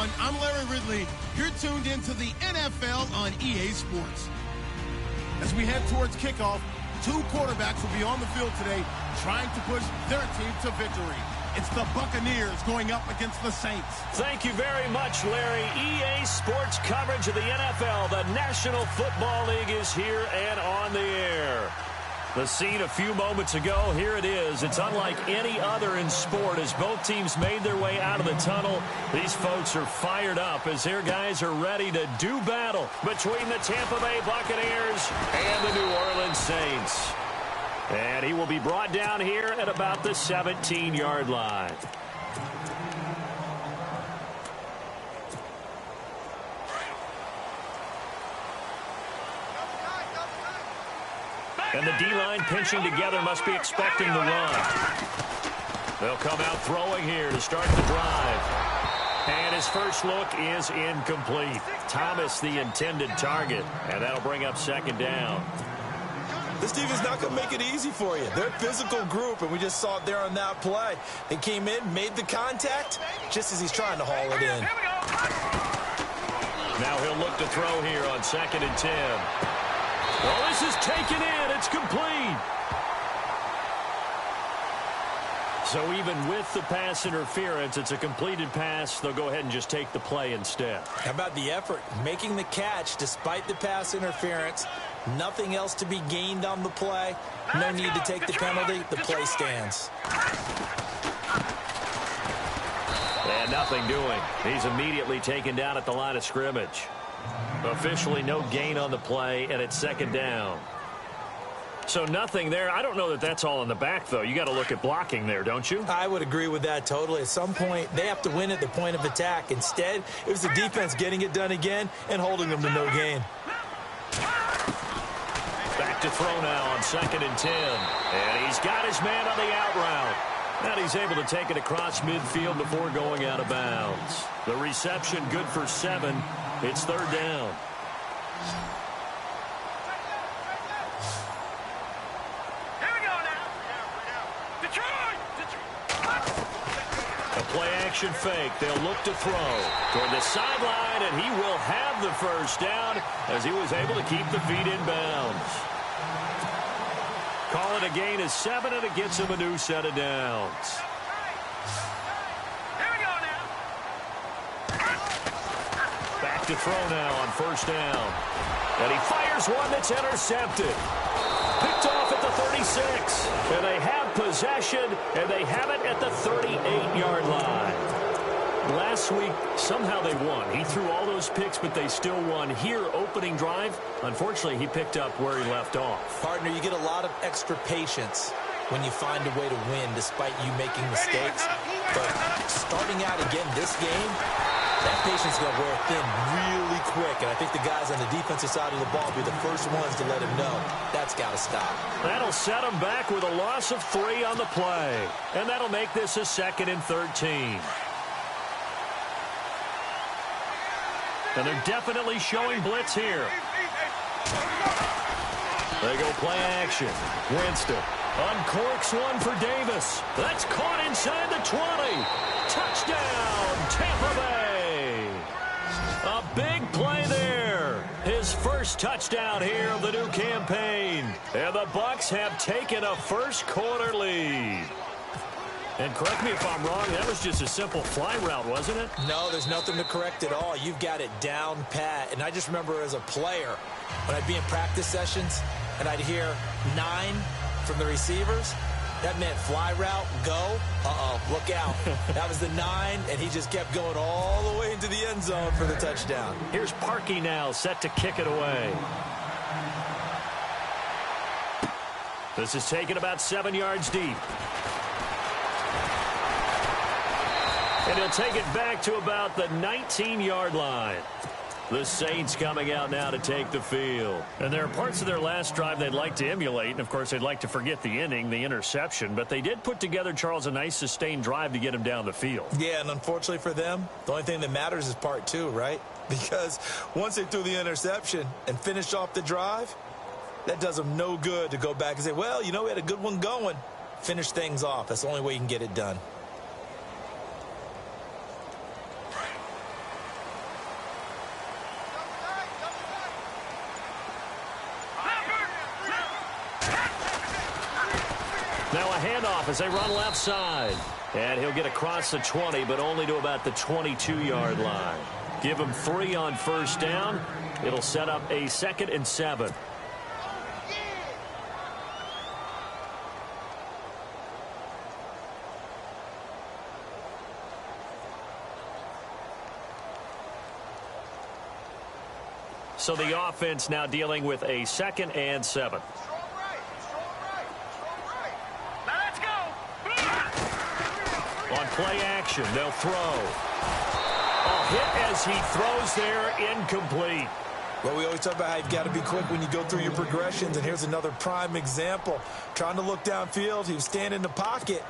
everyone. I'm Larry Ridley. You're tuned into the NFL on EA Sports. As we head towards kickoff, two quarterbacks will be on the field today trying to push their team to victory. It's the Buccaneers going up against the Saints. Thank you very much, Larry. EA Sports coverage of the NFL. The National Football League is here and on the air. The scene a few moments ago, here it is. It's unlike any other in sport as both teams made their way out of the tunnel. These folks are fired up as their guys are ready to do battle between the Tampa Bay Buccaneers and the New Orleans Saints. And he will be brought down here at about the 17-yard line. And the D-line pinching together must be expecting the run. They'll come out throwing here to start the drive. And his first look is incomplete. Thomas the intended target. And that'll bring up second down. This defense not going to make it easy for you. They're a physical group, and we just saw it there on that play. They came in, made the contact, just as he's trying to haul it in. Now he'll look to throw here on 2nd and 10. Well, this is taken in. It's complete. So even with the pass interference, it's a completed pass. They'll go ahead and just take the play instead. How about the effort? Making the catch despite the pass interference. Nothing else to be gained on the play. No need to take the penalty. The play stands. And nothing doing. He's immediately taken down at the line of scrimmage. Officially no gain on the play, and it's 2nd down. So nothing there. I don't know that that's all in the back, though. You got to look at blocking there, don't you? I would agree with that totally. At some point, they have to win at the point of attack. Instead, it was the defense getting it done again and holding them to no gain. Back to throw now on 2nd and 10. And he's got his man on the out route. And he's able to take it across midfield before going out of bounds. The reception good for 7. It's 3rd down. Here we go now. Detroit! A play-action fake. They'll look to throw toward the sideline, and he will have the first down as he was able to keep the feet in bounds. Call it a gain of 7, and it gets him a new set of downs. Here we go now. Back to throw now on 1st down. And he fires one that's intercepted. Picked off at the 36. And they have possession, and they have it at the 38-yard line. Last week, somehow they won. He threw all those picks, but they still won. Here, opening drive, unfortunately, he picked up where he left off. Partner, you get a lot of extra patience when you find a way to win despite you making mistakes. But starting out again this game, that patience is going to wear thin really quick. And I think the guys on the defensive side of the ball will be the first ones to let him know that's got to stop. That'll set him back with a loss of 3 on the play. And that'll make this a 2nd and 13. And they're definitely showing blitz here. They go play action. Winston uncorks one for Davis. That's caught inside the 20. Touchdown, Tampa Bay. A big play there. His first touchdown here of the new campaign. And the Bucs have taken a first-quarter lead. And correct me if I'm wrong, that was just a simple fly route, wasn't it? No, there's nothing to correct at all. You've got it down pat. And I just remember as a player, when I'd be in practice sessions and I'd hear 9 from the receivers, that meant fly route, go, look out. That was the 9, and he just kept going all the way into the end zone for the touchdown. Here's Parkey now, set to kick it away. This is taken about 7 yards deep. And he'll take it back to about the 19-yard line. The Saints coming out now to take the field. And there are parts of their last drive they'd like to emulate. And, of course, they'd like to forget the inning, the interception. But they did put together, Charles, a nice sustained drive to get him down the field. Yeah, and unfortunately for them, the only thing that matters is part 2, right? Because once they threw the interception and finished off the drive, that does them no good to go back and say, well, you know, we had a good one going. Finish things off. That's the only way you can get it done. handoff as they run left side. And he'll get across the 20, but only to about the 22-yard line. Give him 3 on first down. It'll set up a 2nd and 7. So the offense now dealing with a 2nd and 7. On play action, they'll throw. A hit as he throws there, incomplete. Well, we always talk about how you've got to be quick when you go through your progressions, and here's another prime example. Trying to look downfield, he was standing in the pocket,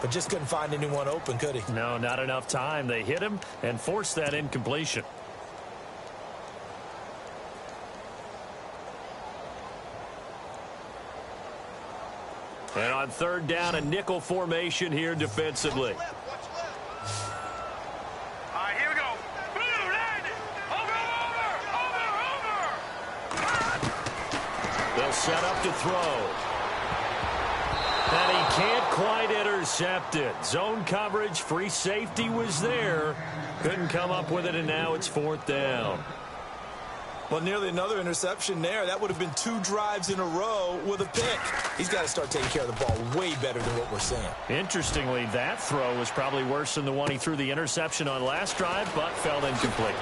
but just couldn't find anyone open, could he? No, not enough time. They hit him and forced that incompletion. And on 3rd down, a nickel formation here defensively. All right, here we go. Over. They'll set up to throw. And he can't quite intercept it. Zone coverage, free safety was there. Couldn't come up with it, and now it's 4th down. Well, nearly another interception there. That would have been 2 drives in a row with a pick. He's got to start taking care of the ball way better than what we're seeing. Interestingly, that throw was probably worse than the one he threw the interception on last drive, but fell incomplete.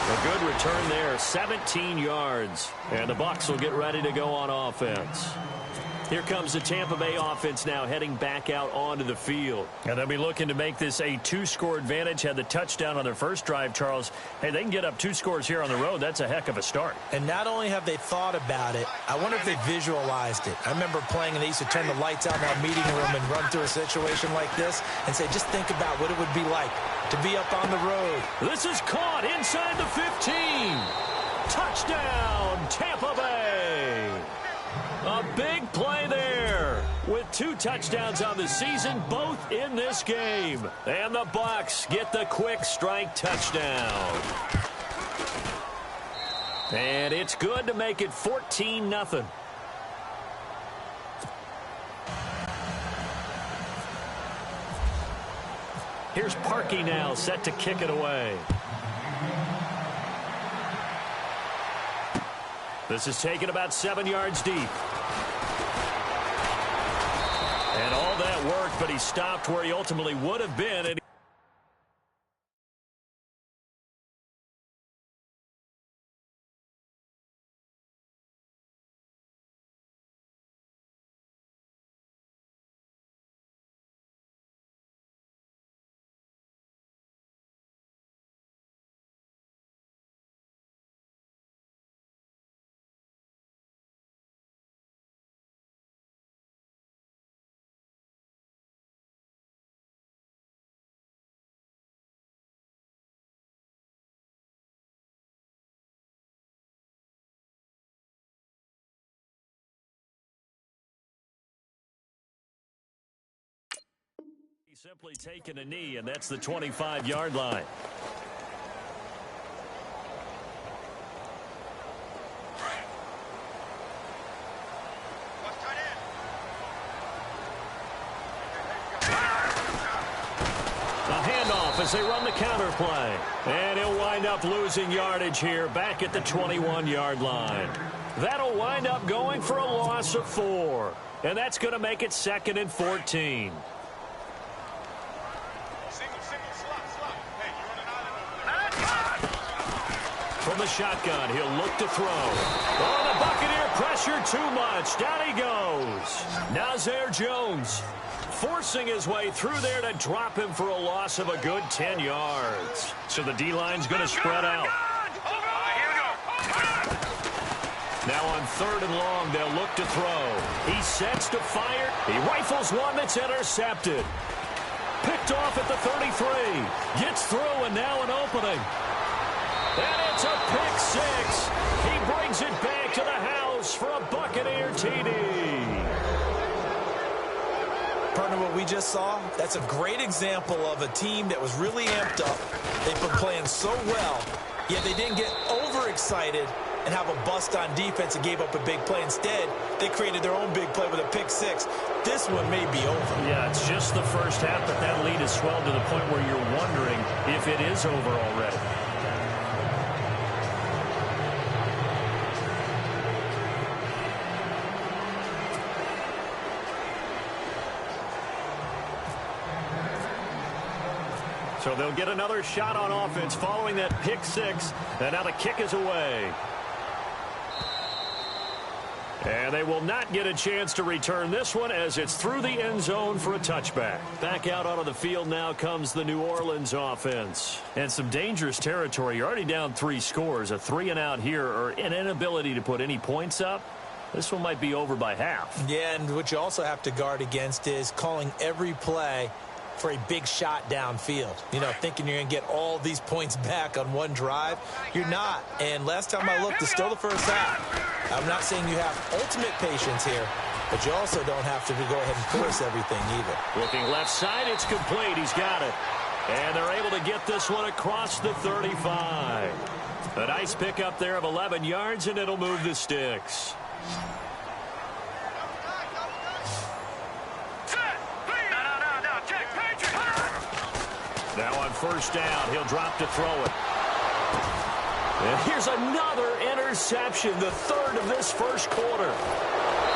A good return there, 17 yards. And the Bucs will get ready to go on offense. Here comes the Tampa Bay offense now heading back out onto the field. And they'll be looking to make this a 2-score advantage. Had the touchdown on their first drive, Charles. Hey, they can get up 2 scores here on the road. That's a heck of a start. And not only have they thought about it, I wonder if they visualized it. I remember playing, and they used to turn the lights out in that meeting room and run through a situation like this and say, just think about what it would be like to be up on the road. This is caught inside the 15. Touchdown, Tampa Bay. A big play there with 2 touchdowns on the season, both in this game. And the Bucs get the quick strike touchdown. And it's good to make it 14-0. Here's Parkey now set to kick it away. This is taken about 7 yards deep. And all that worked, but he stopped where he ultimately would have been. And he's simply taken a knee, and that's the 25-yard line. As they run the counter play. And he'll wind up losing yardage here back at the 21-yard line. That'll wind up going for a loss of 4. And that's going to make it 2nd and 14. From the shotgun, he'll look to throw. Oh, the Buccaneer pressure too much. Down he goes. Nazir Jones forcing his way through there to drop him for a loss of a good 10 yards. So the D-line's going to spread out. Now on 3rd and long, they'll look to throw. He sets to fire. He rifles one that's intercepted. Picked off at the 33. Gets through, and now an opening. And it's a pick 6. He brings it back to the house for a Buccaneer TD. Partner, what we just saw, that's a great example of a team that was really amped up. They've been playing so well, yet they didn't get overexcited and have a bust on defense and gave up a big play. Instead, they created their own big play with a pick six. This one may be over. Yeah, it's just the first half, but that lead has swelled to the point where you're wondering if it is over already. So they'll get another shot on offense following that pick six. And now the kick is away. And they will not get a chance to return this one as it's through the end zone for a touchback. Back out onto the field now comes the New Orleans offense. And some dangerous territory. You're already down 3 scores. A 3-and-out here or an inability to put any points up. This one might be over by half. Yeah, and what you also have to guard against is calling every play for a big shot downfield. You know, thinking you're going to get all these points back on one drive. You're not. And last time I looked, it's still the first half. I'm not saying you have ultimate patience here, but you also don't have to go ahead and force everything either. Looking left side, it's complete. He's got it. And they're able to get this one across the 35. A nice pickup there of 11 yards, and it'll move the sticks. Now on first down, he'll drop to throw it. And here's another interception, the third of this first quarter.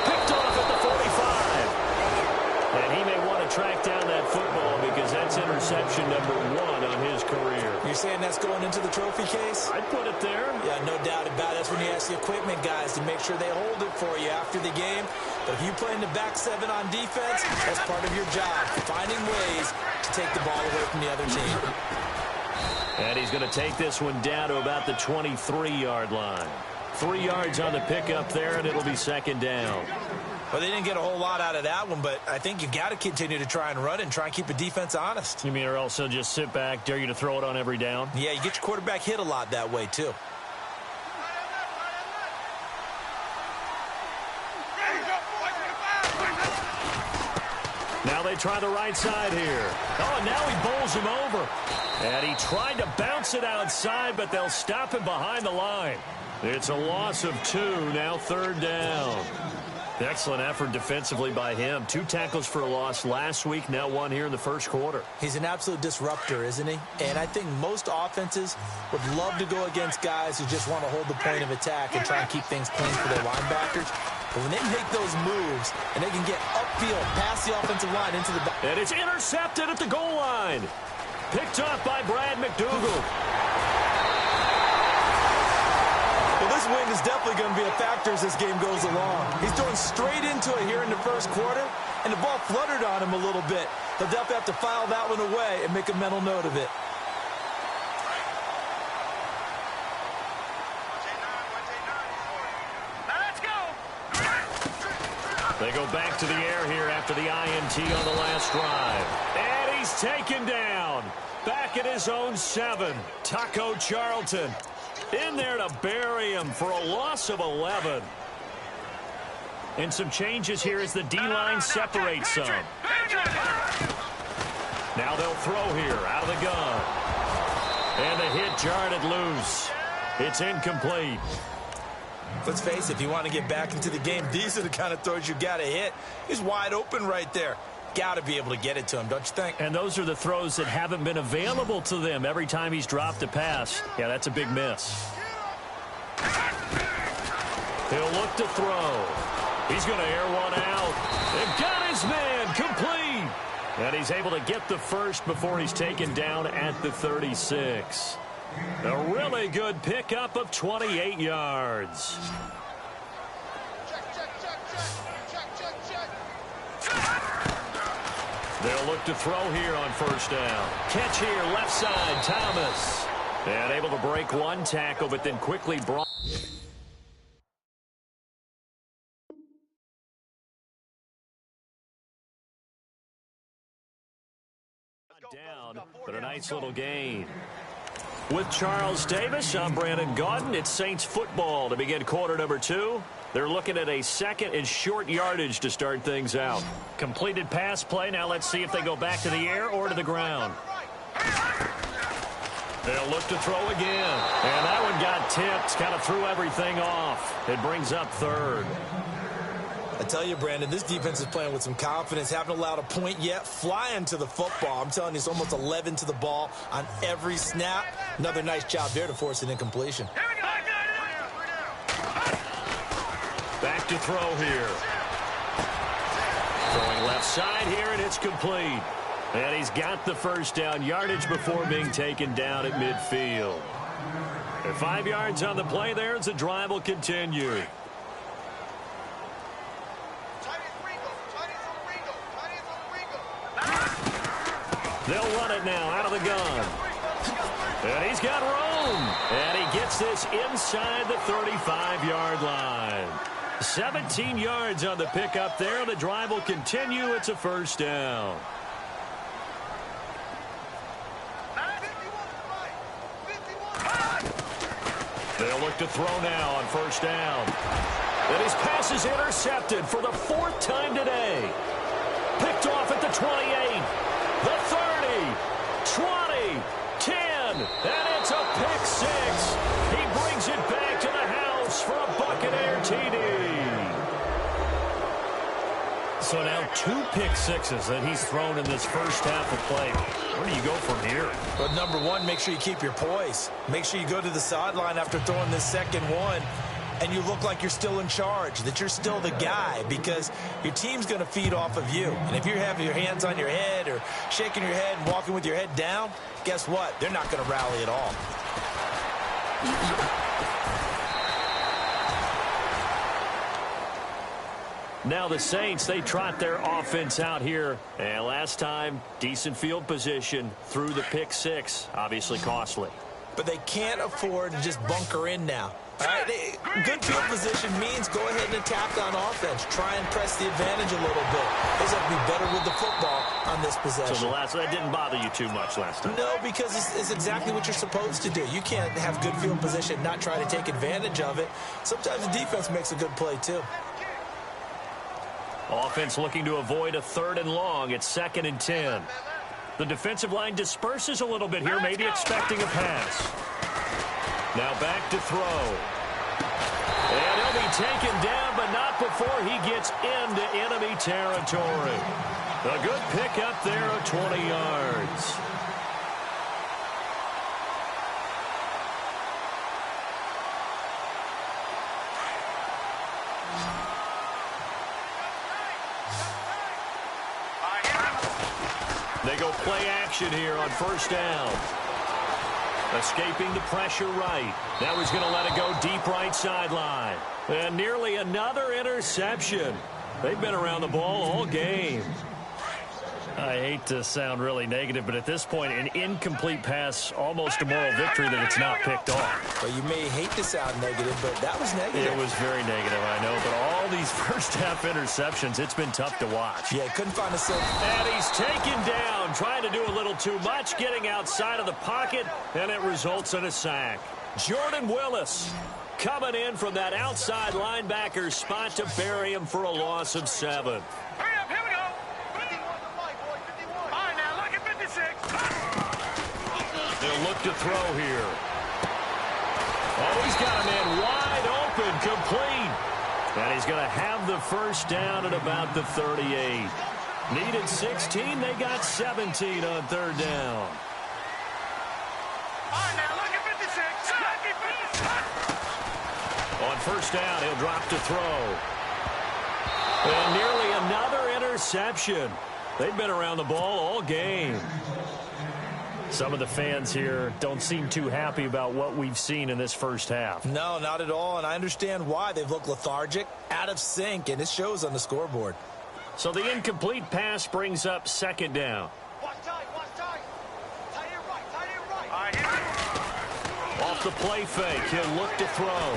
Picked off at the 45. And he may want to track down that football because that's interception number 1 on his career. You're saying that's going into the trophy case? I'd put it there. Yeah, no doubt about it. That's when you ask the equipment guys to make sure they hold it for you after the game. But if you play in the back 7 on defense, that's part of your job, finding ways to take the ball away from the other team. And he's going to take this one down to about the 23-yard line. 3 yards on the pickup there, and it'll be second down. Well, they didn't get a whole lot out of that one, but I think you got to continue to try and run and try and keep the defense honest. You mean or else they'll just sit back, dare you to throw it on every down? Yeah, you get your quarterback hit a lot that way, too. Now they try the right side here. Oh, and now he bowls him over. And he tried to bounce it outside, but they'll stop him behind the line. It's a loss of 2, now third down. Excellent effort defensively by him. 2 tackles for a loss last week, now 1 here in the first quarter. He's an absolute disruptor, isn't he? And I think most offenses would love to go against guys who just want to hold the point of attack and try and keep things clean for their linebackers. But when they make those moves and they can get upfield past the offensive line into the back. And it's intercepted at the goal line. Picked off by Brad McDougal. Well, this wind is definitely going to be a factor as this game goes along. He's throwing straight into it here in the first quarter, and the ball fluttered on him a little bit. He'll definitely have to file that one away and make a mental note of it. They go back to the air here after the INT on the last drive. And he's taken down. Back at his own 7. Taco Charlton in there to bury him for a loss of 11. And some changes here as the D-line separates some. Now they'll throw here out of the gun. And the hit jarred loose. It's incomplete. Let's face it, if you want to get back into the game, these are the kind of throws you got to hit. He's wide open right there. Got to be able to get it to him, don't you think? And those are the throws that haven't been available to them every time he's dropped a pass. Yeah, that's a big miss. He'll look to throw. He's going to air one out. And got his man complete. And he's able to get the first before he's taken down at the 36. A really good pickup of 28 yards. They'll look to throw here on first down. Catch here, left side, Thomas. And able to break one tackle, but then quickly brought down, but a nice little gain. With Charles Davis, I'm Brandon Gaudin. It's Saints football to begin quarter number 2. They're looking at a second and short yardage to start things out. Completed pass play. Now let's see if they go back to the air or to the ground. They'll look to throw again. And that one got tipped. Kind of threw everything off. It brings up third. I tell you, Brandon, this defense is playing with some confidence. Haven't allowed a point yet. Flying to the football. I'm telling you, it's almost 11 to the ball on every snap. Another nice job there to force an incompletion. Back to throw here. Throwing left side here, and it's complete. And he's got the first down yardage before being taken down at midfield. And 5 yards on the play there as the drive will continue. They'll run it now out of the gun. And he's got room. And he gets this inside the 35-yard line. 17 yards on the pickup there. The drive will continue. It's a first down. They'll look to throw now on first down. And his pass is intercepted for the 4th time today. Picked off at the 28, the 30, 20, 10, and it's a pick six. He brings it back to the house for a Buccaneer TD. So now 2 pick sixes that he's thrown in this first half of play. Where do you go from here? But number one, make sure you keep your poise. Make sure you go to the sideline after throwing this second one, and you look like you're still in charge, that you're still the guy, because your team's going to feed off of you. And if you're having your hands on your head or shaking your head and walking with your head down, guess what? They're not going to rally at all. Now the Saints, they trot their offense out here. And last time, decent field position through the pick six. Obviously costly. But they can't afford to just bunker in now. All right? Good field position means go ahead and attack on offense. Try and press the advantage a little bit. They just have to be better with the football on this possession. So that didn't bother you too much last time? No, because it's exactly what you're supposed to do. You can't have good field position and not try to take advantage of it. Sometimes the defense makes a good play, too. Offense looking to avoid a 3rd and long. It's 2nd and 10. The defensive line disperses a little bit here, maybe expecting a pass. Now back to throw. And he'll be taken down, but not before he gets into enemy territory. A good pickup there of 20 yards. They go play action here on first down. Escaping the pressure right. Now he's going to let it go deep right sideline. And nearly another interception. They've been around the ball all game. I hate to sound really negative, but at this point, an incomplete pass, almost a moral victory that it's not picked off. Well, you may hate to sound negative, but that was negative. It was very negative, I know, but all these first-half interceptions, it's been tough to watch. Yeah, couldn't find a silver. And he's taken down, trying to do a little too much, getting outside of the pocket, and it results in a sack. Jordan Willis coming in from that outside linebacker spot to bury him for a loss of 7. They'll look to throw here. Oh, he's got a man wide open, complete. And he's going to have the first down at about the 38. Needed 16, they got 17 on 3rd down. On first down, he'll drop to throw. And nearly another interception. They've been around the ball all game. Some of the fans here don't seem too happy about what we've seen in this first half. No, not at all, and I understand why. They've looked lethargic, out of sync, and it shows on the scoreboard. So the incomplete pass brings up 2nd down. Off the play fake, he'll look to throw.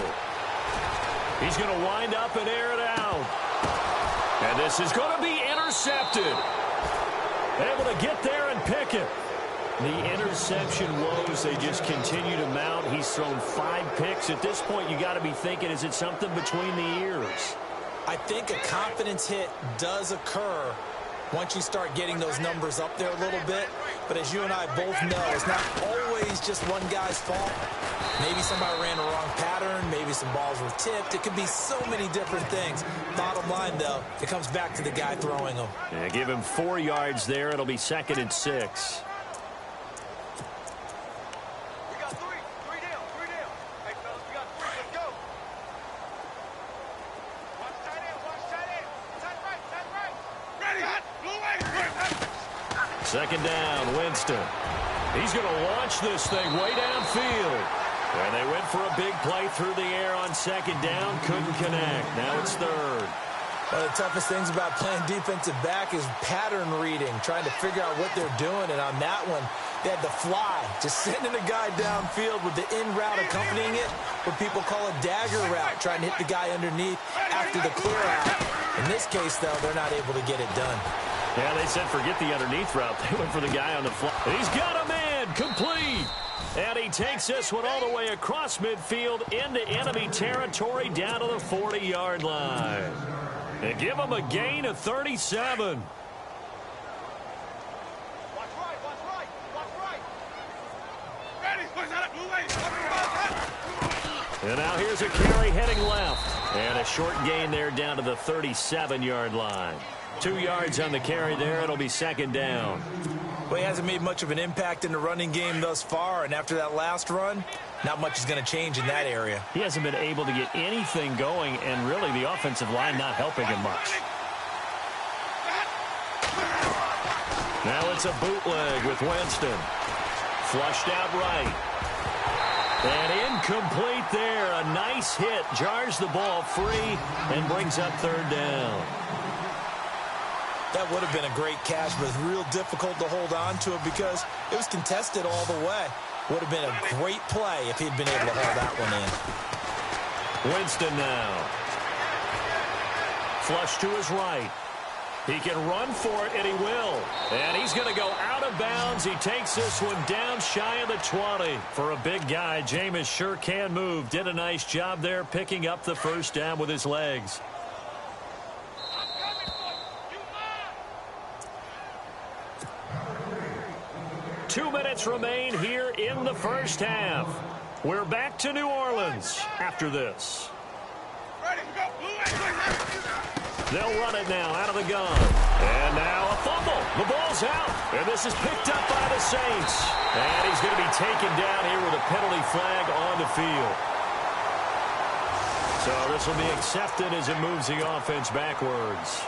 He's going to wind up and air it out. And this is going to be intercepted. Able to get there and pick it. The interception woes, they just continue to mount. He's thrown 5 picks. At this point, you got to be thinking, is it something between the ears? I think a confidence hit does occur once you start getting those numbers up there a little bit. But as you and I both know, it's not always just one guy's fault. Maybe somebody ran the wrong pattern. Maybe some balls were tipped. It could be so many different things. Bottom line, though, it comes back to the guy throwing them. Yeah, give him 4 yards there. It'll be 2nd and 6. We got three. Three down. Three down. Hey, fellas, we got three. Let's go. Watch tight end. Watch tight end. Tight right. Tight right. Ready. Hot. Blue way. 2nd down, Winston. He's going to launch this thing way downfield. And they went for a big play through the air on 2nd down. Couldn't connect. Now it's 3rd. One of the toughest things about playing defensive back is pattern reading, trying to figure out what they're doing. And on that one, they had the fly, just sending a guy downfield with the in route accompanying it, what people call a dagger route, trying to hit the guy underneath after the clear out. In this case, though, they're not able to get it done. Yeah, they said forget the underneath route. They went for the guy on the fly. He's got a man, complete. And he takes this one all the way across midfield into enemy territory down to the 40-yard line. And give him a gain of 37. Watch right. Watch right. Watch right. Ready. Push out. Blue way. And now here's a carry heading left. And a short gain there down to the 37-yard line. 2 yards on the carry there. It'll be 2nd down. Well, he hasn't made much of an impact in the running game thus far, and after that last run, not much is going to change in that area. He hasn't been able to get anything going, and really the offensive line not helping him much. Now it's a bootleg with Winston. Flushed out right. And incomplete there. A nice hit. Jars the ball free and brings up 3rd down. That would have been a great catch, but it's real difficult to hold on to it because it was contested all the way. Would have been a great play if he'd been able to hold that one in. Winston now. Flush to his right. He can run for it, and he will. And he's going to go out of bounds. He takes this one down shy of the 20. For a big guy, Jameis sure can move. Did a nice job there picking up the 1st down with his legs. 2 minutes remain here in the 1st half. We're back to New Orleans after this. They'll run it now out of the gun. And now a fumble. The ball's out. And this is picked up by the Saints. And he's going to be taken down here with a penalty flag on the field. So this will be accepted as it moves the offense backwards.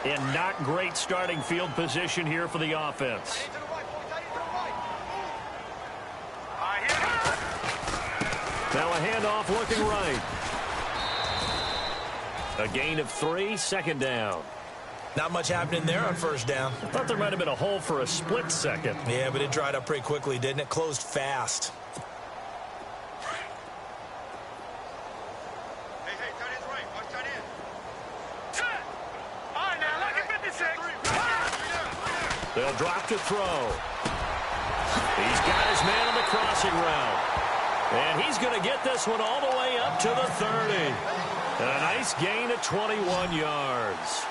In not great starting field position here for the offense. Now a handoff looking right. A gain of 3, 2nd down. Not much happening there on 1st down. I thought there might have been a hole for a split second. Yeah, but it dried up pretty quickly, didn't it? Closed fast. They'll drop to throw. He's got his man on the crossing route. And he's going to get this one all the way up to the 30. And a nice gain of 21 yards.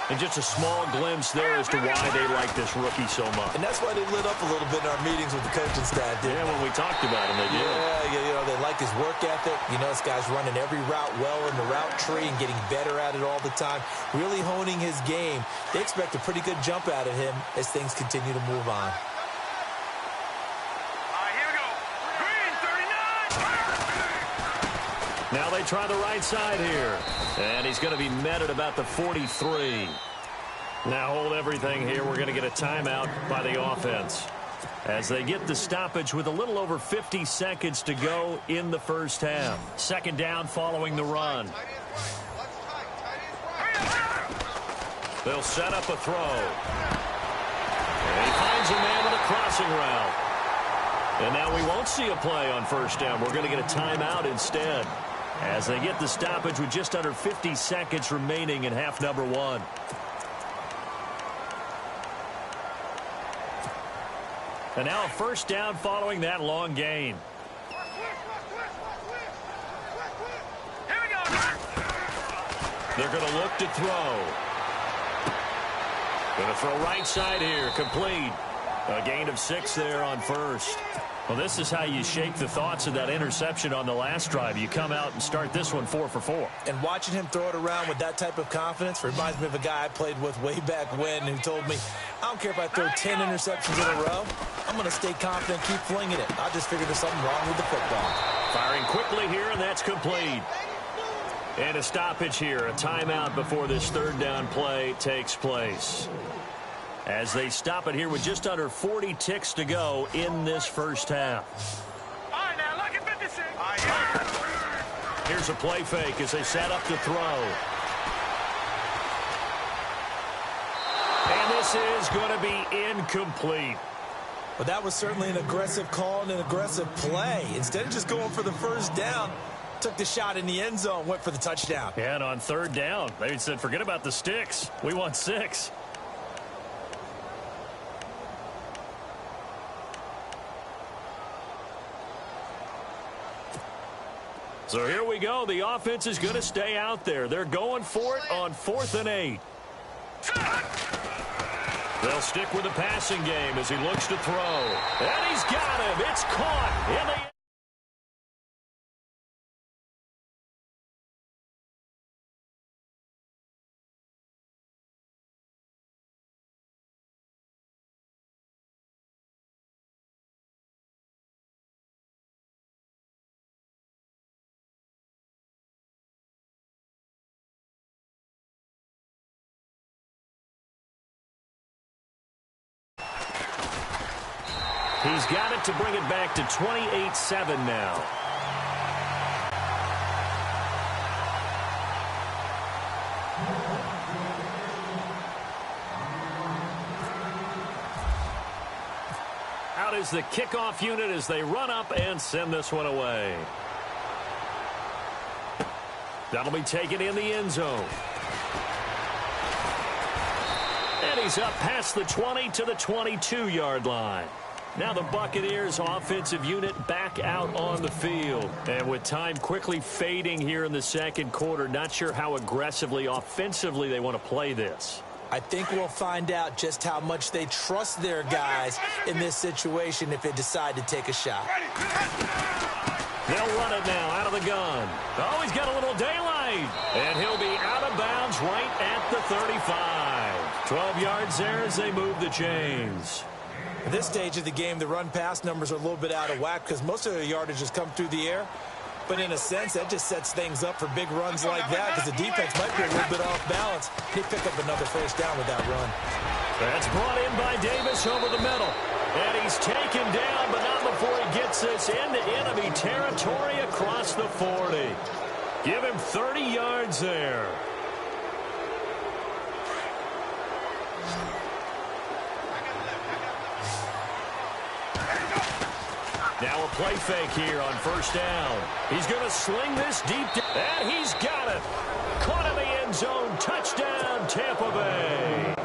And just a small glimpse there as to why they like this rookie so much. And that's why they lit up a little bit in our meetings with the coaching staff. Yeah, when we talked about him, they did. Yeah, they like his work ethic. You know, this guy's running every route well in the route tree and getting better at it all the time. Really honing his game. They expect a pretty good jump out of him as things continue to move on. Now they try the right side here. And he's going to be met at about the 43. Now hold everything here. We're going to get a timeout by the offense. As they get the stoppage with a little over 50 seconds to go in the 1st half. 2nd down following the run. They'll set up a throw. And he finds a man with a crossing route. And now we won't see a play on 1st down. We're going to get a timeout instead. As they get the stoppage with just under 50 seconds remaining in half number 1. And now a 1st down following that long gain. Here we go. They're going to look to throw. Going to throw right side here. Complete. A gain of 6 there on first. Well, this is how you shake the thoughts of that interception on the last drive. You come out and start this one 4 for 4. And watching him throw it around with that type of confidence reminds me of a guy I played with way back when who told me, I don't care if I throw 10 interceptions in a row. I'm going to stay confident, keep flinging it. I just figured there's something wrong with the football. Firing quickly here, and that's complete. And a stoppage here, a timeout before this third down play takes place. As they stop it here with just under 40 ticks to go in this first half. All right, now, look at 56. Here's a play fake as they set up to throw. And this is going to be incomplete. But that was certainly an aggressive call and an aggressive play. Instead of just going for the first down, took the shot in the end zone, went for the touchdown. Yeah, and on third down, they said, forget about the sticks. We want 6. So here we go. The offense is going to stay out there. They're going for it on 4th and 8. They'll stick with the passing game as he looks to throw. And he's got him. It's caught in the He's got it to bring it back to 28-7 now. Out is the kickoff unit as they run up and send this one away. That'll be taken in the end zone. And he's up past the 20 to the 22-yard line. Now the Buccaneers offensive unit back out on the field. And with time quickly fading here in the second quarter, not sure how aggressively, offensively they want to play this. I think we'll find out just how much they trust their guys in this situation if they decide to take a shot. They'll run it now out of the gun. Oh, he's got a little daylight. And he'll be out of bounds right at the 35. 12 yards there as they move the chains. At this stage of the game, the run-pass numbers are a little bit out of whack because most of their yardage has come through the air. But in a sense, that just sets things up for big runs like that because the defense might be a little bit off balance. They pick up another first down with that run. That's brought in by Davis over the middle. And he's taken down, but not before he gets this into enemy territory across the 40. Give him 30 yards there. Now a play fake here on first down. He's going to sling this deep, and he's got it. Caught in the end zone. Touchdown, Tampa Bay.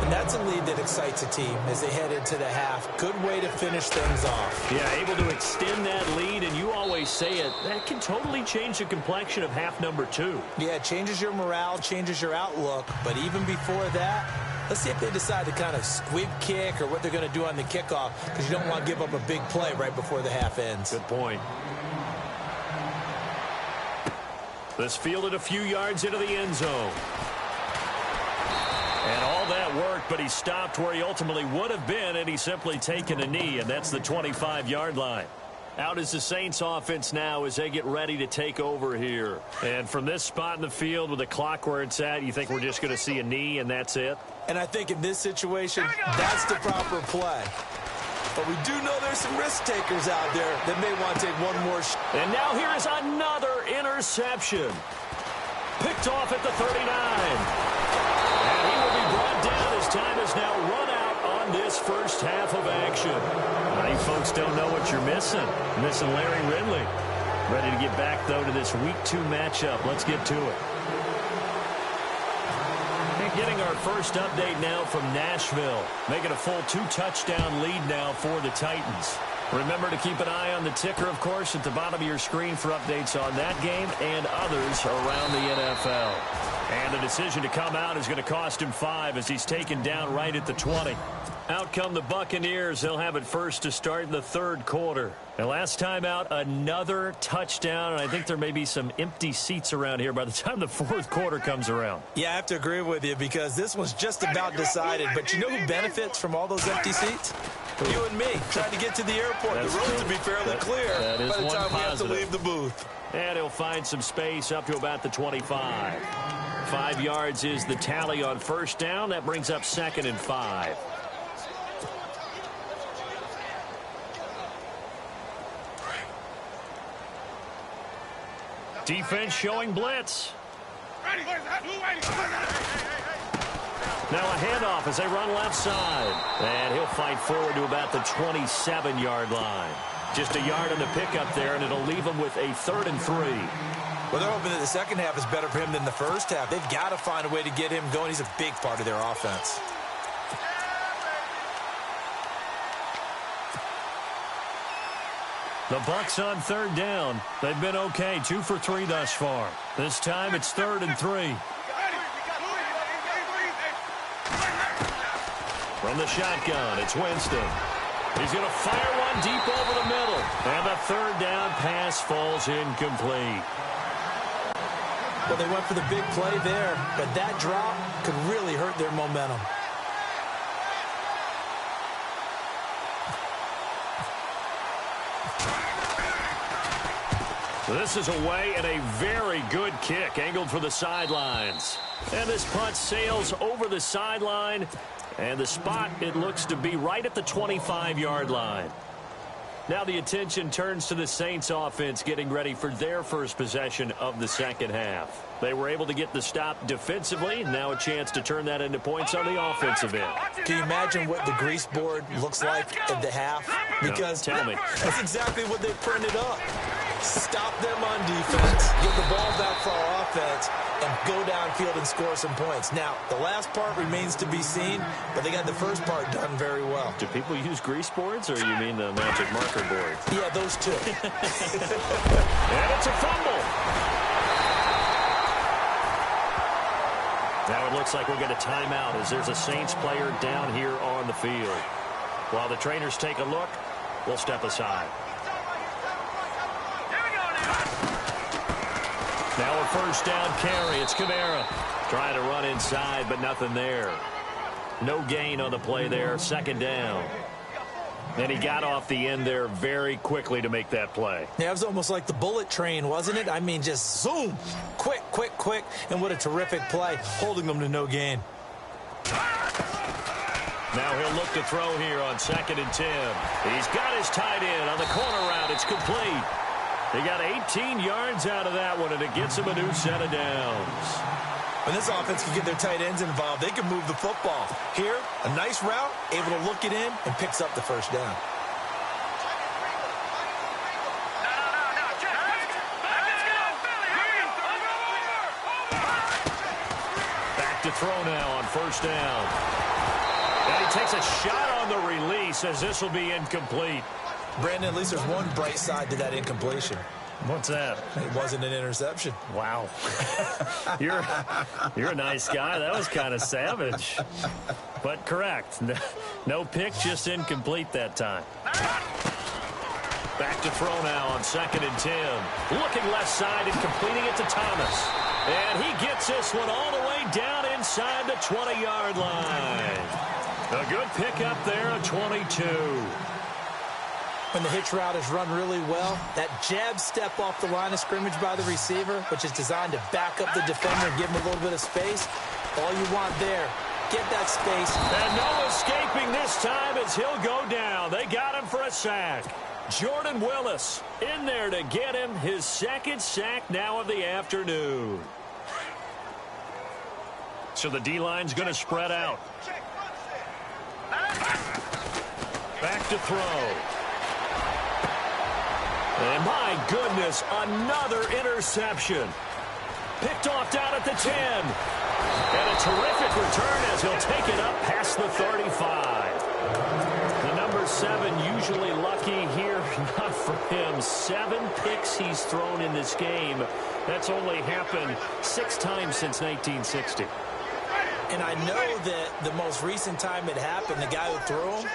And that's a lead that excites a team as they head into the half. Good way to finish things off. Yeah, able to extend that lead, and you always say it, that can totally change the complexion of half number 2. Yeah, it changes your morale, changes your outlook. But even before that, let's see if they decide to kind of squib kick or what they're going to do on the kickoff because you don't want to give up a big play right before the half ends. Good point. This fielded a few yards into the end zone. And all that worked, but he stopped where he ultimately would have been, and he's simply taken a knee, and that's the 25-yard line. Out is the Saints offense now as they get ready to take over here. And from this spot in the field with the clock where it's at, you think we're just going to see a knee and that's it? And I think in this situation, that's the proper play. But we do know there's some risk takers out there that may want to take one more shot. And now here is another interception. Picked off at the 39. And he will be brought down as time is now run out on this first half of action. Now, you folks don't know what you're missing. Missing Larry Ridley. Ready to get back, though, to this Week 2 matchup. Let's get to it. And getting our first update now from Nashville. Making a full 2-touchdown lead now for the Titans. Remember to keep an eye on the ticker, of course, at the bottom of your screen for updates on that game and others around the NFL. And the decision to come out is going to cost him 5 as he's taken down right at the 20. Out come the Buccaneers. They'll have it first to start in the third quarter. And last time out, another touchdown. And I think there may be some empty seats around here by the time the fourth quarter comes around. Yeah, I have to agree with you because this was just about decided. But you know who benefits from all those empty seats? You and me, trying to get to the airport. That's the roads true. will be fairly clear by the time positive. we have to leave the booth. And he'll find some space up to about the 25. 5 yards is the tally on first down. That brings up 2nd and 5. Defense showing blitz. Now a handoff as they run left side. And he'll fight forward to about the 27-yard line. Just a yard on the pickup there, and it'll leave him with a 3rd and 3. Well, they're hoping that the second half is better for him than the first half. They've got to find a way to get him going. He's a big part of their offense. The Bucs on 3rd down. They've been okay, 2 for 3 thus far. This time it's 3rd and 3. From the shotgun, it's Winston. He's going to fire one deep over the middle. And the 3rd down pass falls incomplete. Well, they went for the big play there, but that drop could really hurt their momentum. This is away and a very good kick, angled for the sidelines. And this punt sails over the sideline. And the spot, it looks to be right at the 25-yard line. Now the attention turns to the Saints offense getting ready for their first possession of the second half. They were able to get the stop defensively. Now a chance to turn that into points on the offensive end. Can you imagine what the grease board looks like at the half? Because no, tell me. That's exactly what they printed up. Stop them on defense, get the ball back for our offense, and go downfield and score some points. Now, the last part remains to be seen, but they got the first part done very well. Do people use grease boards, or you mean the magic marker board? Yeah, those two. And it's a fumble. Now it looks like we'll get a timeout as there's a Saints player down here on the field. While the trainers take a look, we'll step aside. Now a first down carry. It's Kamara trying to run inside, but nothing there. No gain on the play there. 2nd down. And he got off the end there very quickly to make that play. Yeah, it was almost like the bullet train, wasn't it? I mean, just zoom. Quick, quick, quick. And what a terrific play, holding them to no gain. Now he'll look to throw here on 2nd and 10. He's got his tight end on the corner route. It's complete. He got 18 yards out of that one, and it gets him a new set of downs. When this offense can get their tight ends involved, they can move the football. Here, a nice route, able to look it in, and picks up the first down. Back to throw now on first down. And he takes a shot on the release as this will be incomplete. Brandon, at least there's one bright side to that incompletion. What's that? It wasn't an interception. Wow. You're a nice guy. That was kind of savage. But correct. No pick, just incomplete that time. Back to throw now on 2nd and 10. Looking left side and completing it to Thomas. And he gets this one all the way down inside the 20-yard line. A good pickup there, a 22. When the hitch route is run really well, that jab step off the line of scrimmage by the receiver, which is designed to back up the defender and give him a little bit of space, all you want there, get that space. And no escaping this time as he'll go down. They got him for a sack. Jordan Willis in there to get him his 2nd sack now of the afternoon. So the D-line's going to spread out. Back to throw. And my goodness, another interception. Picked off down at the 10. And a terrific return as he'll take it up past the 35. The numbers 7, usually lucky here. Not for him. 7 picks he's thrown in this game. That's only happened 6 times since 1960. And I know that the most recent time it happened, the guy who threw him,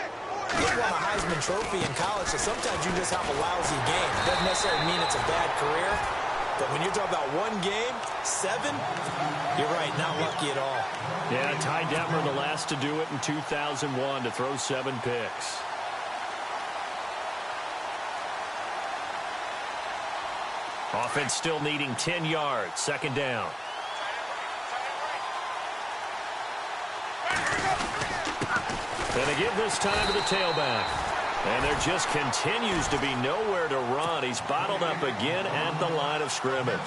he won a Heisman Trophy in college, so sometimes you just have a lousy game. It doesn't necessarily mean it's a bad career, but when you're talking about one game, 7, you're right, not lucky at all. Yeah, Ty Detmer, the last to do it in 2001, to throw 7 picks. Offense still needing 10 yards, 2nd down. And they give this time to the tailback. And there just continues to be nowhere to run. He's bottled up again at the line of scrimmage.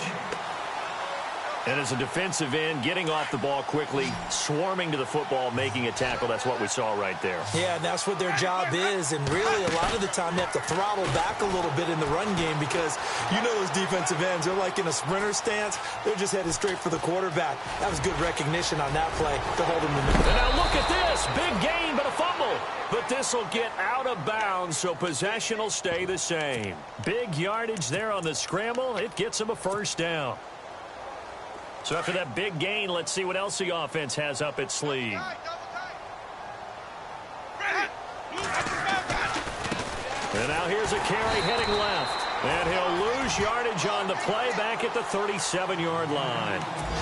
And as a defensive end, getting off the ball quickly, swarming to the football, making a tackle, that's what we saw right there. Yeah, and that's what their job is. And really, a lot of the time, they have to throttle back a little bit in the run game because you know those defensive ends, they're like in a sprinter stance. They're just headed straight for the quarterback. That was good recognition on that play to hold him in the middle. And now look at this. Big gain, but a fumble. But this will get out of bounds, so possession will stay the same. Big yardage there on the scramble. It gets him a 1st down. So after that big gain, let's see what else the offense has up its sleeve. And now here's a carry heading left. And he'll lose yardage on the play back at the 37-yard line.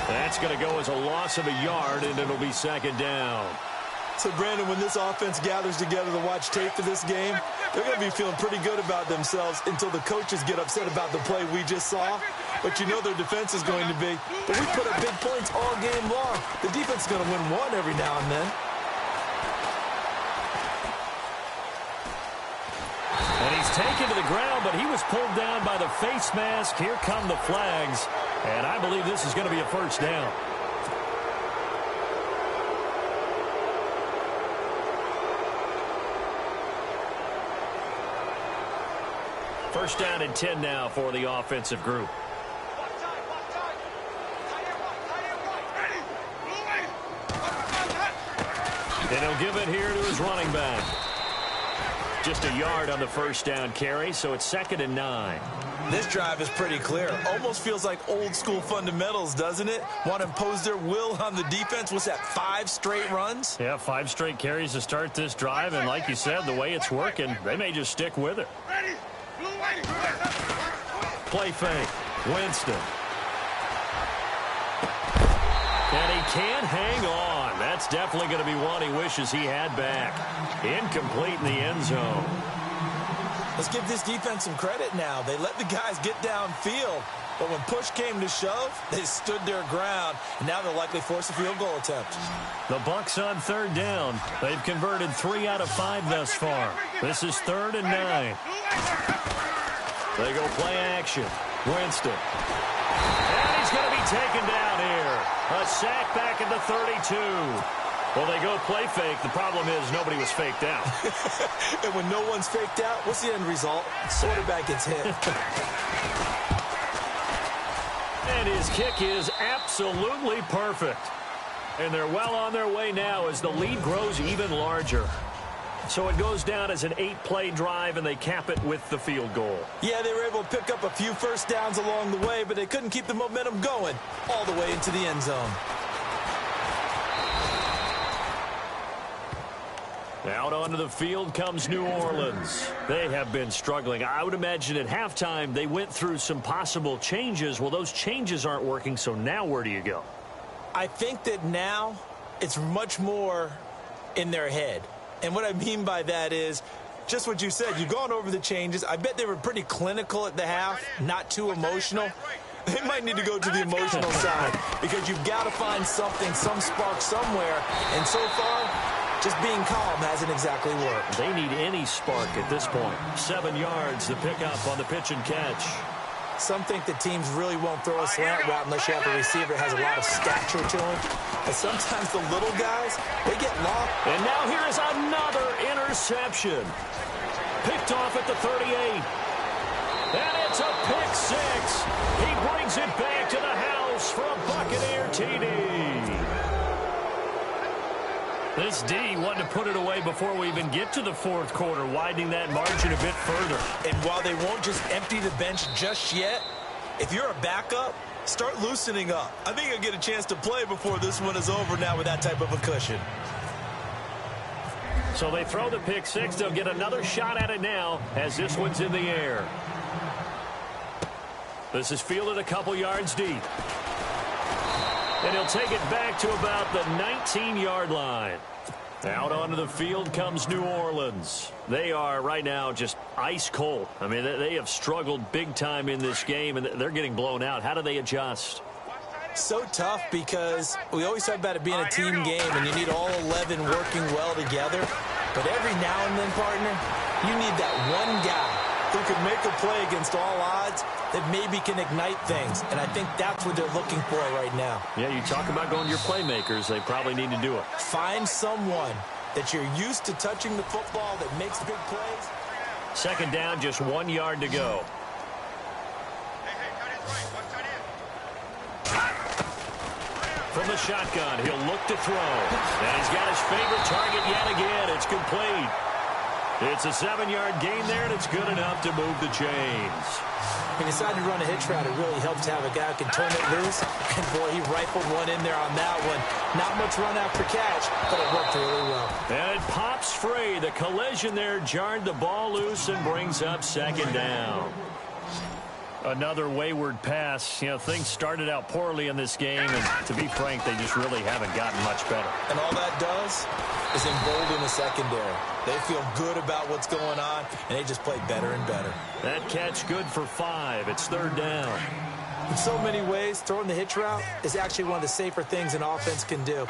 That's going to go as a loss of a yard, and it'll be 2nd down. So, Brandon, when this offense gathers together to watch tape for this game, they're going to be feeling pretty good about themselves until the coaches get upset about the play we just saw. But you know their defense is going to be. But we put up big points all game long. The defense is going to win one every now and then. And he's taken to the ground, but he was pulled down by the face mask. Here come the flags. And I believe this is going to be a 1st down. First down and 10 now for the offensive group. And he'll give it here to his running back. Just a yard on the 1st down carry, so it's 2nd and 9. This drive is pretty clear. Almost feels like old school fundamentals, doesn't it? Want to impose their will on the defense. What's that, 5 straight runs? Yeah, 5 straight carries to start this drive, and like you said, the way it's working, they may just stick with it. Play fake. Winston. And he can't hang on. That's definitely going to be one he wishes he had back. Incomplete in the end zone. Let's give this defense some credit now. They let the guys get downfield. But when push came to shove, they stood their ground. And now they'll likely force a field goal attempt. The Bucs on 3rd down. They've converted 3 out of 5 thus far. This is 3rd and 9. They go play action. Winston. And he's going to be taken down here. A sack back at the 32. Well, they go play fake. The problem is nobody was faked out. And when no one's faked out, what's the end result? Quarterback gets hit. And his kick is absolutely perfect. And they're well on their way now as the lead grows even larger. So it goes down as an 8-play drive, and they cap it with the field goal. Yeah, they were able to pick up a few first downs along the way, but they couldn't keep the momentum going all the way into the end zone. Out onto the field comes New Orleans. They have been struggling. I would imagine at halftime they went through some possible changes. Well, those changes aren't working, so now where do you go? I think that now it's much more in their head. And what I mean by that is just what you said. You've gone over the changes. I bet they were pretty clinical at the half, not too emotional. They might need to go to the emotional side because you've got to find something, some spark somewhere. And so far, just being calm hasn't exactly worked. They need any spark at this point. 7 yards, the pickup on the pitch and catch. Some think that teams really won't throw a slant route unless you have a receiver that has a lot of stature to him. And sometimes the little guys, they get lost. And now here is another interception. Picked off at the 38. And it's a pick 6. He brings it back to the house for a Buccaneer TD. This D wanted to put it away before we even get to the fourth quarter, widening that margin a bit further. And while they won't just empty the bench just yet, if you're a backup, start loosening up. I think you'll get a chance to play before this one is over now with that type of a cushion. So they throw the pick six. They'll get another shot at it now as this one's in the air. This is fielded a couple yards deep. And he'll take it back to about the 19-yard line. Out onto the field comes New Orleans. They are right now just ice cold. I mean, they have struggled big time in this game, and they're getting blown out. How do they adjust? So tough because we always talk about it being a team game, and you need all 11 working well together. But every now and then, partner, you need that one guy who can make a play against all odds that maybe can ignite things. And I think that's what they're looking for right now. Yeah, you talk about going to your playmakers. They probably need to do it. Find someone that you're used to touching the football that makes big plays. Second down, just 1 yard to go. From the shotgun, he'll look to throw. And he's got his favorite target yet again. It's complete. It's a 7-yard gain there, and it's good enough to move the chains. He decided to run a hitch route. It really helps to have a guy who can turn it loose. And, boy, he rifled one in there on that one. Not much run after catch, but it worked really well. And it pops free. The collision there jarred the ball loose and brings up second down. Another wayward pass. You know, things started out poorly in this game, and to be frank, they just really haven't gotten much better. And all that does is embolden the secondary. They feel good about what's going on, and they just play better and better. That catch good for 5. It's third down. In so many ways, throwing the hitch route is actually one of the safer things an offense can do.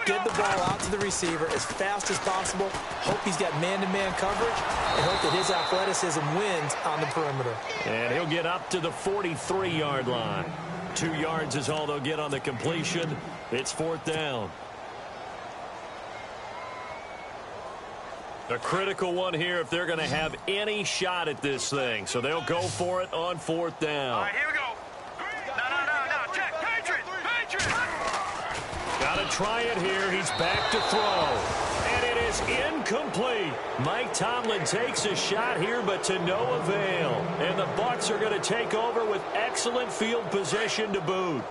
Get the ball out to the receiver as fast as possible, hope he's got man-to-man coverage, and hope that his athleticism wins on the perimeter. And he'll get up to the 43-yard line. 2 yards is all they'll get on the completion. It's fourth down. A critical one here if they're going to have any shot at this thing. So they'll go for it on fourth down. All right, here we go. No. Check. Patriots. Got to try it here. He's back to throw. And it is incomplete. Mike Tomlin takes a shot here, but to no avail. And the Bucs are going to take over with excellent field position to boot.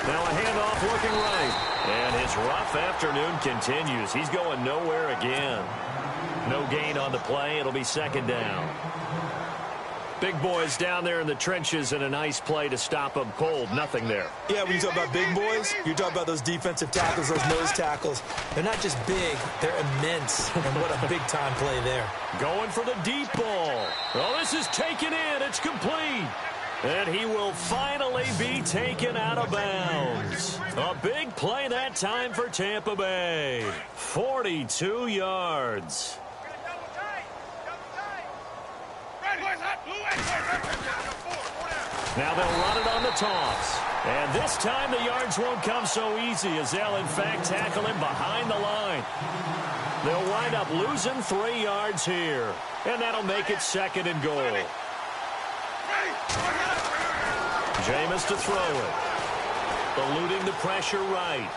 Now a handoff looking right. And his rough afternoon continues. He's going nowhere again. No gain on the play. It'll be second down. Big boys down there in the trenches, and a nice play to stop them cold. Nothing there. Yeah, when you talk about big boys, you're talking about those defensive tackles, those nose tackles. They're not just big, they're immense. And what a big-time play there. Going for the deep ball. Well, this is taken in. It's complete. And he will finally be taken out of bounds. A big play that time for Tampa Bay. 42 yards. Now they'll run it on the toss. And this time the yards won't come so easy as they'll, in fact, tackle him behind the line. They'll wind up losing 3 yards here. And that'll make it second and goal. Jameis to throw it. Eluding the pressure right.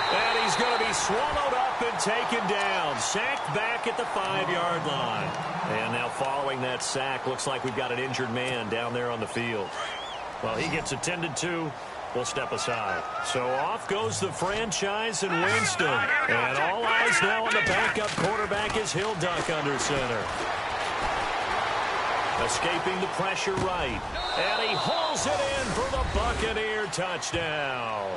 And he's going to be swallowed up and taken down. Sacked back at the 5-yard line. And now following that sack, looks like we've got an injured man down there on the field. Well, he gets attended to. We'll step aside. So off goes the franchise and Winston. And all eyes now on the backup quarterback as he'll duck under center. Escaping the pressure right. And he hauls it in for the Buccaneer touchdown.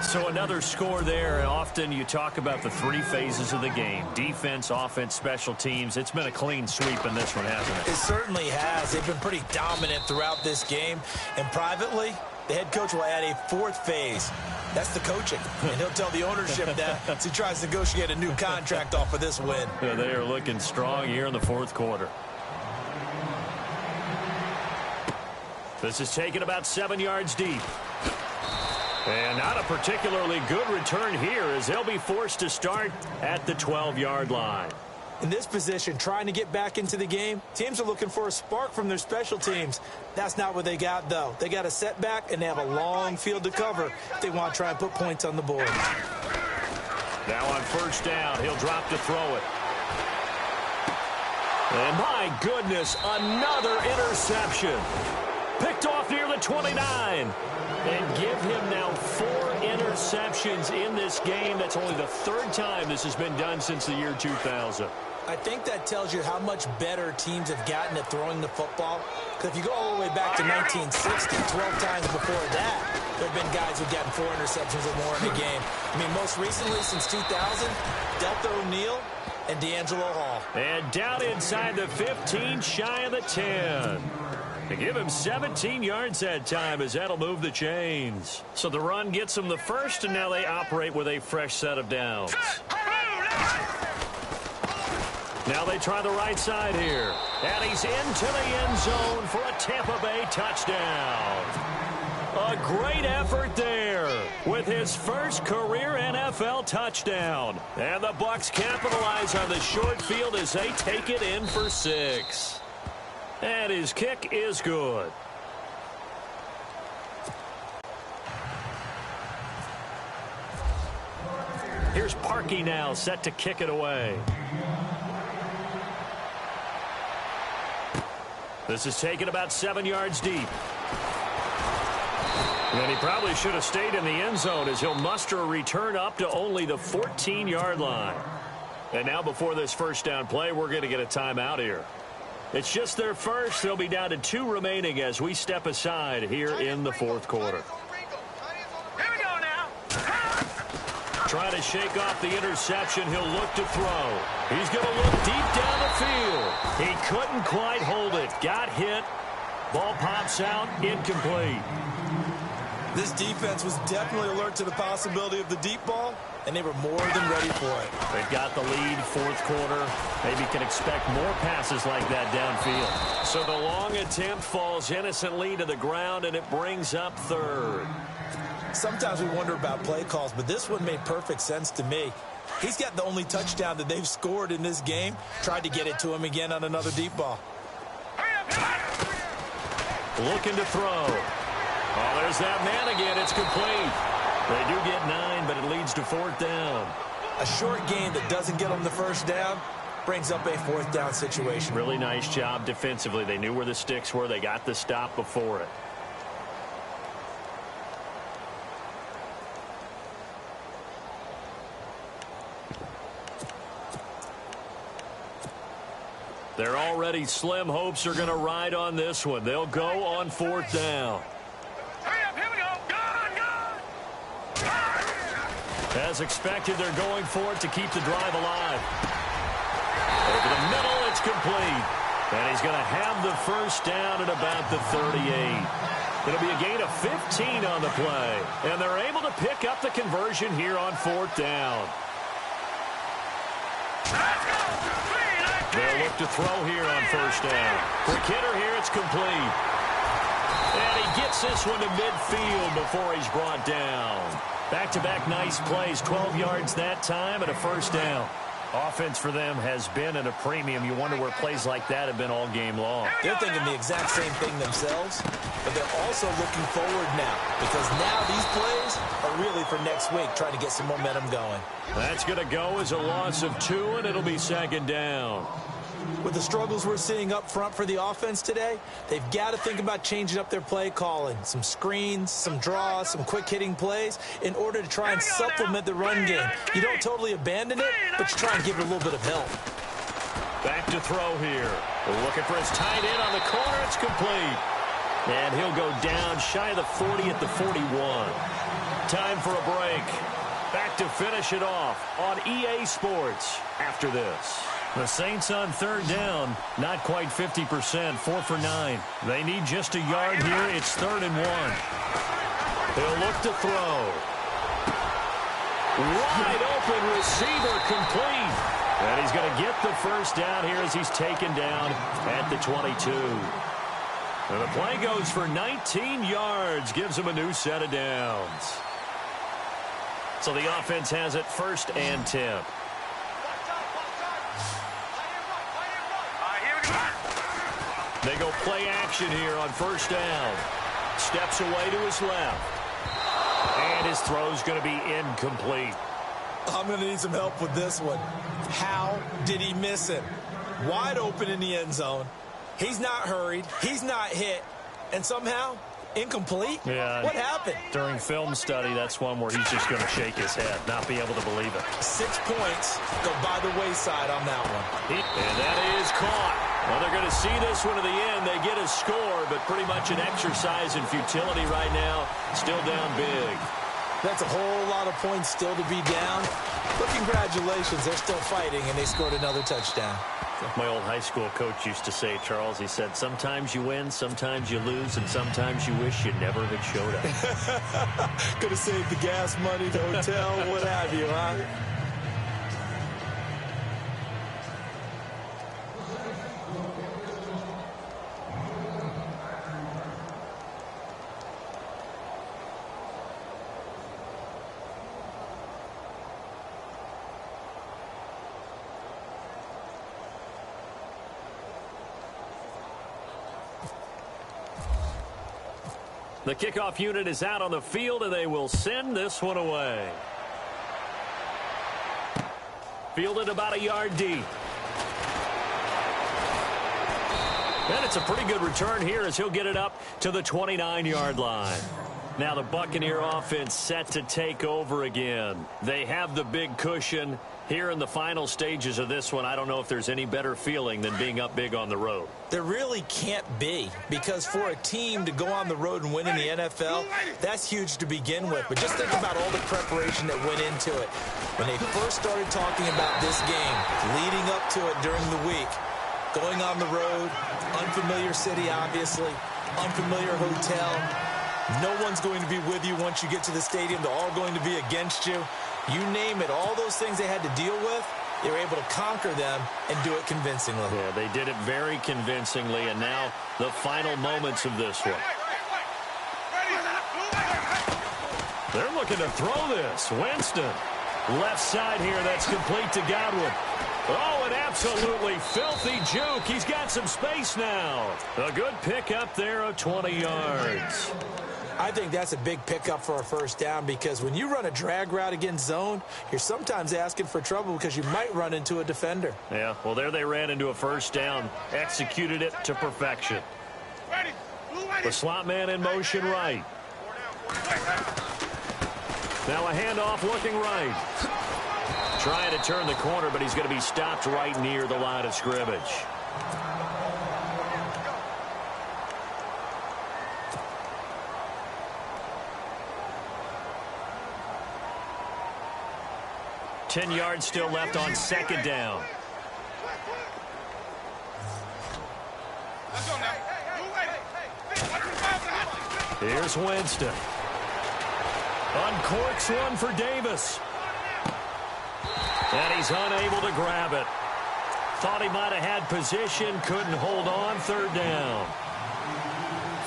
So another score there. Often you talk about the 3 phases of the game. Defense, offense, special teams. It's been a clean sweep in this one, hasn't it? It certainly has. They've been pretty dominant throughout this game. And privately, the head coach will add a 4th phase. That's the coaching. And he'll tell the ownership that as he tries to negotiate a new contract off of this win. Yeah, they are looking strong here in the 4th quarter. This is taken about 7 yards deep. And not a particularly good return here as they'll be forced to start at the 12-yard line. In this position, trying to get back into the game, teams are looking for a spark from their special teams. That's not what they got, though. They got a setback, and they have a long field to cover if they want to try and put points on the board. Now on first down, he'll drop to throw it. And my goodness, another interception. Picked off near the 29. And give him now 4 interceptions in this game. That's only the 3rd time this has been done since the year 2000. I think that tells you how much better teams have gotten at throwing the football. Because if you go all the way back to 1960, 12 times before that, there have been guys who've gotten 4 interceptions or more in a game. I mean, most recently, since 2000, Delta O'Neal and D'Angelo Hall. And down inside the 15, shy of the 10. They give him 17 yards that time as that'll move the chains. So the run gets them the first, and now they operate with a fresh set of downs. Now they try the right side here. And he's into the end zone for a Tampa Bay touchdown. A great effort there with his first career NFL touchdown. And the Bucs capitalize on the short field as they take it in for 6. And his kick is good. Here's Parkey now, set to kick it away. This is taken about 7 yards deep. And he probably should have stayed in the end zone as he'll muster a return up to only the 14-yard line. And now before this first down play, we're going to get a timeout here. It's just their first. They'll be down to 2 remaining as we step aside here in the 4th quarter. Here we go now. Trying to shake off the interception. He'll look to throw. He's going to look deep down the field. He couldn't quite hold it. Got hit. Ball pops out. Incomplete. This defense was definitely alert to the possibility of the deep ball, and they were more than ready for it. They've got the lead, 4th quarter. Maybe can expect more passes like that downfield. So the long attempt falls innocently to the ground, and it brings up 3rd. Sometimes we wonder about play calls, but this one made perfect sense to me. He's got the only touchdown that they've scored in this game. Tried to get it to him again on another deep ball. Looking to throw. Oh, there's that man again. It's complete. They do get 9, but it leads to 4th down. A short game that doesn't get them the first down brings up a 4th down situation. Really nice job defensively. They knew where the sticks were. They got the stop before it. They're already slim hopes are going to ride on this one. They'll go on 4th down. Hurry up, here we go. As expected, they're going for it to keep the drive alive. Over the middle, it's complete. And he's going to have the first down at about the 38. It'll be a gain of 15 on the play. And they're able to pick up the conversion here on 4th down. They'll look to throw here on first down. Quick hitter here, it's complete. And he gets this one to midfield before he's brought down. Back-to-back nice plays, 12 yards that time and a first down. Offense for them has been at a premium. You wonder where plays like that have been all game long. They're thinking the exact same thing themselves, but they're also looking forward now because now these plays are really for next week, trying to get some momentum going. That's going to go as a loss of 2, and it'll be 2nd down. With the struggles we're seeing up front for the offense today, they've got to think about changing up their play calling. Some screens, some draws, some quick-hitting plays in order to try and supplement the run game. You don't totally abandon it, but you try and give it a little bit of help. Back to throw here. Looking for his tight end on the corner. It's complete. And he'll go down shy of the 40 at the 41. Time for a break. Back to finish it off on EA Sports after this. The Saints on 3rd down, not quite 50%, 4 for 9. They need just a yard here. It's 3rd and 1. They'll look to throw. Wide open receiver complete. And he's going to get the first down here as he's taken down at the 22. And the play goes for 19 yards, gives him a new set of downs. So the offense has it 1st and 10. They go play action here on first down. Steps away to his left. And his throw's going to be incomplete. I'm going to need some help with this one. How did he miss it? Wide open in the end zone. He's not hurried. He's not hit. And somehow, incomplete? Yeah. What happened? During film study, that's one where he's just going to shake his head, not be able to believe it. 6 points go by the wayside on that one. And that is caught. Well, they're going to see this one to the end. They get a score, but pretty much an exercise in futility right now. Still down big. That's a whole lot of points still to be down. But congratulations, they're still fighting, and they scored another touchdown. My old high school coach used to say, Charles, he said, sometimes you win, sometimes you lose, and sometimes you wish you never had showed up. Could have saved the gas money, the hotel, what have you, huh? The kickoff unit is out on the field, and they will send this one away. Fielded about a yard deep. And it's a pretty good return here as he'll get it up to the 29-yard line. Now the Buccaneer offense set to take over again. They have the big cushion. Here in the final stages of this one, I don't know if there's any better feeling than being up big on the road. There really can't be, because for a team to go on the road and win in the NFL, that's huge to begin with. But just think about all the preparation that went into it. When they first started talking about this game, leading up to it during the week, going on the road, unfamiliar city, obviously, unfamiliar hotel. No one's going to be with you once you get to the stadium. They're all going to be against you. You name it, all those things they had to deal with, they were able to conquer them and do it convincingly. Yeah, they did it very convincingly, and now the final moments of this one. They're looking to throw this. Winston, left side here, that's complete to Godwin. Oh, an absolutely filthy juke. He's got some space now. A good pickup there of 20 yards. I think that's a big pickup for a first down, because when you run a drag route against zone, you're sometimes asking for trouble because you might run into a defender. Yeah, well, there they ran into a first down, executed it to perfection. The slot man in motion right. Now a handoff looking right. Trying to turn the corner, but he's going to be stopped right near the line of scrimmage. Ten yards still left on second down. Here's Winston. Uncorks one for Davis. And he's unable to grab it. Thought he might have had position, couldn't hold on, third down.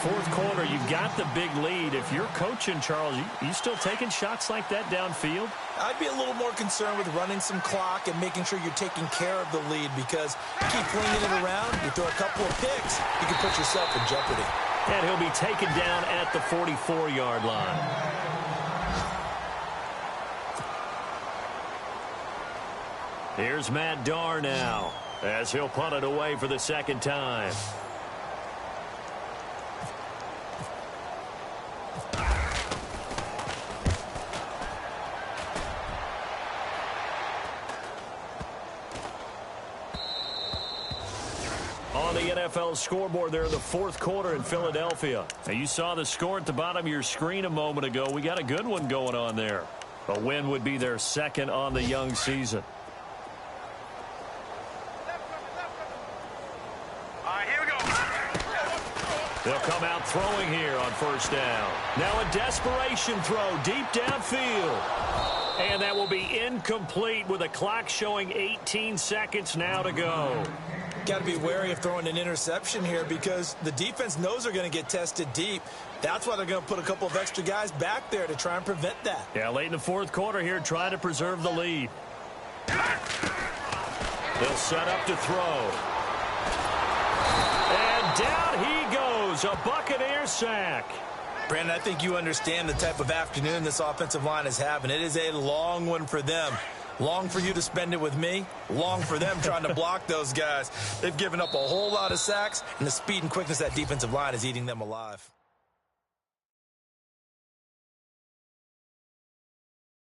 Fourth quarter, you've got the big lead. If you're coaching, Charles, you still taking shots like that downfield? I'd be a little more concerned with running some clock and making sure you're taking care of the lead, because you keep flinging it around, you throw a couple of picks, you can put yourself in jeopardy. And he'll be taken down at the 44-yard line. Here's Matt Darr now, as he'll punt it away for the second time. On the NFL scoreboard there in the fourth quarter in Philadelphia. Now, you saw the score at the bottom of your screen a moment ago. We got a good one going on there. A win would be their second on the young season. They'll come out throwing here on first down. Now a desperation throw deep downfield. And that will be incomplete with a clock showing 18 seconds now to go. Got to be wary of throwing an interception here, because the defense knows they're going to get tested deep. That's why they're going to put a couple of extra guys back there to try and prevent that. Yeah, late in the fourth quarter here, trying to preserve the lead. They'll set up to throw. And down he goes. A Buccaneer sack. Brandon, I think you understand the type of afternoon this offensive line is having. It is a long one for them. Long for you to spend it with me. Long for them trying to block those guys. They've given up a whole lot of sacks, and the speed and quickness of that defensive line is eating them alive.